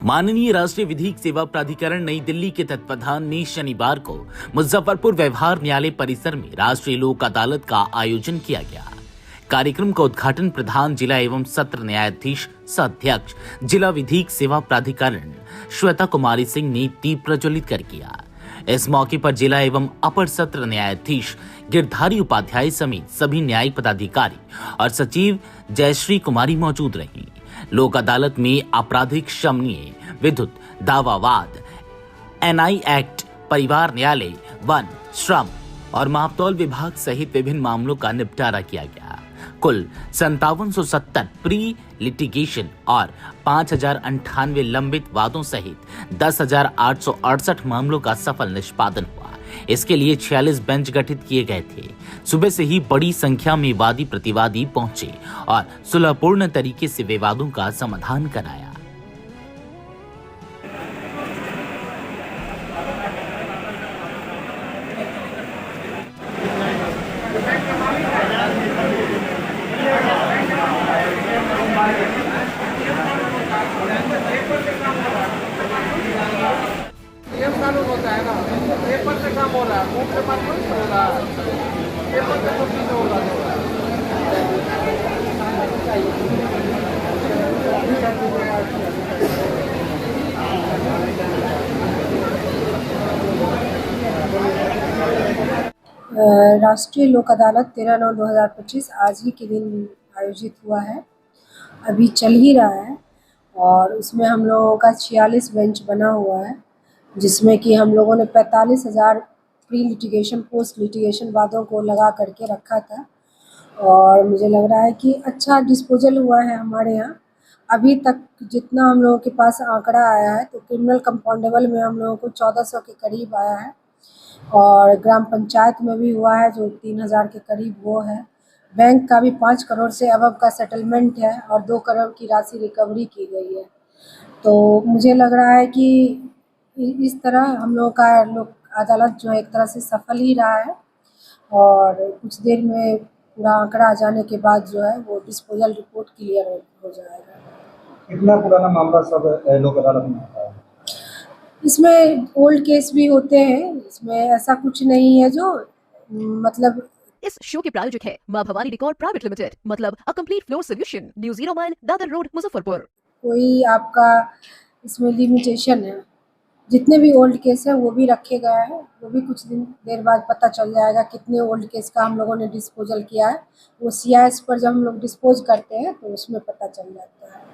माननीय राष्ट्रीय विधिक सेवा प्राधिकरण नई दिल्ली के तत्वाधान में शनिवार को मुजफ्फरपुर व्यवहार न्यायालय परिसर में राष्ट्रीय लोक अदालत का आयोजन किया गया। कार्यक्रम का उद्घाटन प्रधान जिला एवं सत्र न्यायाधीश सह अध्यक्ष जिला विधिक सेवा प्राधिकरण श्वेता कुमारी सिंह ने दीप प्रज्वलित कर किया। इस मौके पर जिला एवं अपर सत्र न्यायाधीश गिरधारी उपाध्याय समेत सभी न्यायिक पदाधिकारी और सचिव जयश्री कुमारी मौजूद रही। लोक अदालत में आपराधिक शमनीय विद्युत दावावाद, एनआई एक्ट, परिवार न्यायालय, वन, श्रम और मापतौल विभाग सहित विभिन्न मामलों का निपटारा किया गया। कुल 5770 प्री लिटिगेशन और 5098 लंबित वादों सहित 10,868 मामलों का सफल निष्पादन हुआ। इसके लिए 46 बेंच गठित किए गए थे। सुबह से ही बड़ी संख्या में वादी प्रतिवादी पहुंचे और सुलहपूर्ण तरीके से विवादों का समाधान कराया। नियम कानून होता है ना, पेपर से काम हो रहा है, मुंह से बात नहीं हो रहा है, पेपर से कुछ नहीं हो रहा है। राष्ट्रीय लोक अदालत 13/9/2025 आज ही के दिन आयोजित हुआ है। अभी चल ही रहा है और उसमें हम लोगों का 46 बेंच बना हुआ है, जिसमें कि हम लोगों ने 45,000 प्री लिटिगेशन पोस्ट लिटिगेशन वादों को लगा करके रखा था और मुझे लग रहा है कि अच्छा डिस्पोजल हुआ है हमारे यहाँ। अभी तक जितना हम लोगों के पास आंकड़ा आया है तो क्रिमिनल कंपाउंडेबल में हम लोगों को 1400 के करीब आया है और ग्राम पंचायत में भी हुआ है जो 3000 के करीब वो है। बैंक का भी 5 करोड़ से अबव का सेटलमेंट है और 2 करोड़ की राशि रिकवरी की गई है। तो मुझे लग रहा है कि इस तरह हम लोगों का लोक अदालत जो है एक तरह से सफल ही रहा है और कुछ देर में पूरा आंकड़ा आ जाने के बाद जो है वो डिस्पोजल रिपोर्ट क्लियर हो जाएगा। कितना पुराना मामला सब लोक अदालत में होता है? इसमें ओल्ड केस भी होते हैं, इसमें ऐसा कुछ नहीं है जो मतलब। इस शो के प्रायोजक है मां भवानी डेकोर प्राइवेट लिमिटेड, मतलब a complete floor solution, new 0 mile, Dadar road, Muzaffarpur. कोई आपका इसमें लिमिटेशन है, जितने भी ओल्ड केस है वो भी रखे गए हैं, वो भी कुछ देर बाद पता चल जाएगा कितने ओल्ड केस का हम लोगों ने डिस्पोजल किया है। वो CIS पर जब हम लोग डिस्पोज करते हैं तो उसमें पता चल जाता है।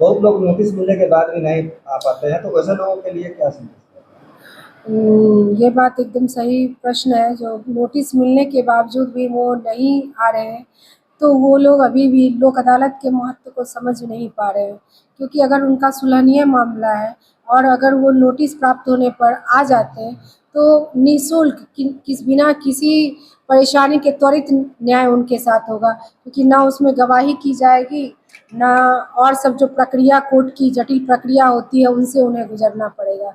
बहुत लोग नोटिस मिलने के बाद भी नहीं आ पाते हैं, तो वैसे लोगों के लिए क्या संदेश? ये बात एकदम सही प्रश्न है। जो नोटिस मिलने के बावजूद भी वो नहीं आ रहे हैं तो वो लोग अभी भी लोक अदालत के महत्व को समझ नहीं पा रहे हैं, क्योंकि अगर उनका सुलहनीय मामला है और अगर वो नोटिस प्राप्त होने पर आ जाते हैं तो निःशुल्क बिना किसी परेशानी के त्वरित न्याय उनके साथ होगा, क्योंकि ना उसमें गवाही की जाएगी ना और सब जो प्रक्रिया कोर्ट की जटिल प्रक्रिया होती है उनसे उन्हें गुजरना पड़ेगा।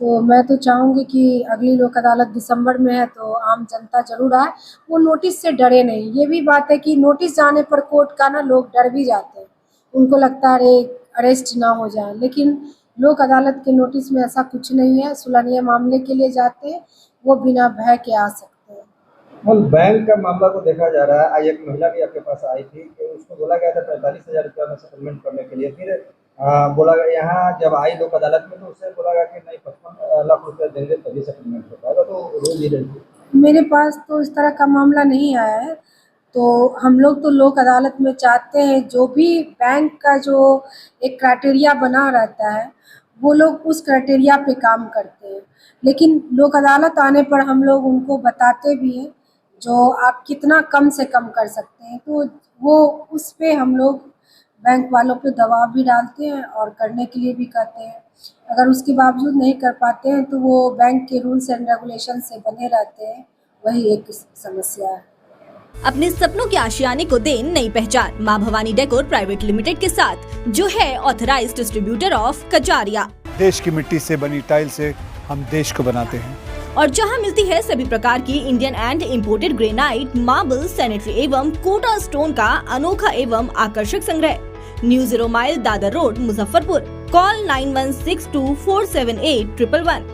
तो मैं तो चाहूँगी कि अगली लोक अदालत दिसंबर में है तो आम जनता जरूर आए, वो नोटिस से डरे नहीं। ये भी बात है कि नोटिस जाने पर कोर्ट का ना लोग डर भी जाते हैं, उनको लगता है अरे अरेस्ट ना हो जाए, लेकिन लोक अदालत के नोटिस में ऐसा कुछ नहीं है। सुलहनीय मामले के लिए जाते हैं वो बिना भय के आ सकते हैं। बैंक का मामला को देखा जा रहा है, आज एक महिला भी आपके पास आई थी कि उसको बोला गया था 45,000 रुपया में सेटलमेंट करने के लिए, फिर बोला गया यहाँ जब आई लोक अदालत में तो उससे बोला गया कि नहीं 55 लाख रुपया देंगे तभी सेटलमेंट हो पाएगा। तो रोज ही रहती मेरे पास तो इस तरह का मामला नहीं आया है। तो हम लोग तो लोक अदालत में चाहते हैं जो भी बैंक का जो एक क्राइटेरिया बना रहता है वो लोग उस क्राइटेरिया पे काम करते हैं, लेकिन लोक अदालत आने पर हम लोग उनको बताते भी हैं जो आप कितना कम से कम कर सकते हैं, तो वो उस पे हम लोग बैंक वालों पे दबाव भी डालते हैं और करने के लिए भी कहते हैं। अगर उसके बावजूद नहीं कर पाते हैं तो वो बैंक के रूल्स एंड रेगुलेशन से बने रहते हैं, वही एक समस्या है। अपने सपनों के आशियाने को दे नई पहचान मां भवानी डेकोर प्राइवेट लिमिटेड के साथ, जो है ऑथराइज्ड डिस्ट्रीब्यूटर ऑफ कजारिया। देश की मिट्टी से बनी टाइल से हम देश को बनाते हैं और जहां मिलती है सभी प्रकार की Indian and imported granite, marble, sanitary एवं कोटा स्टोन का अनोखा एवं आकर्षक संग्रह। New 0 mile, Dadar road, Muzaffarpur. Call 9162478111।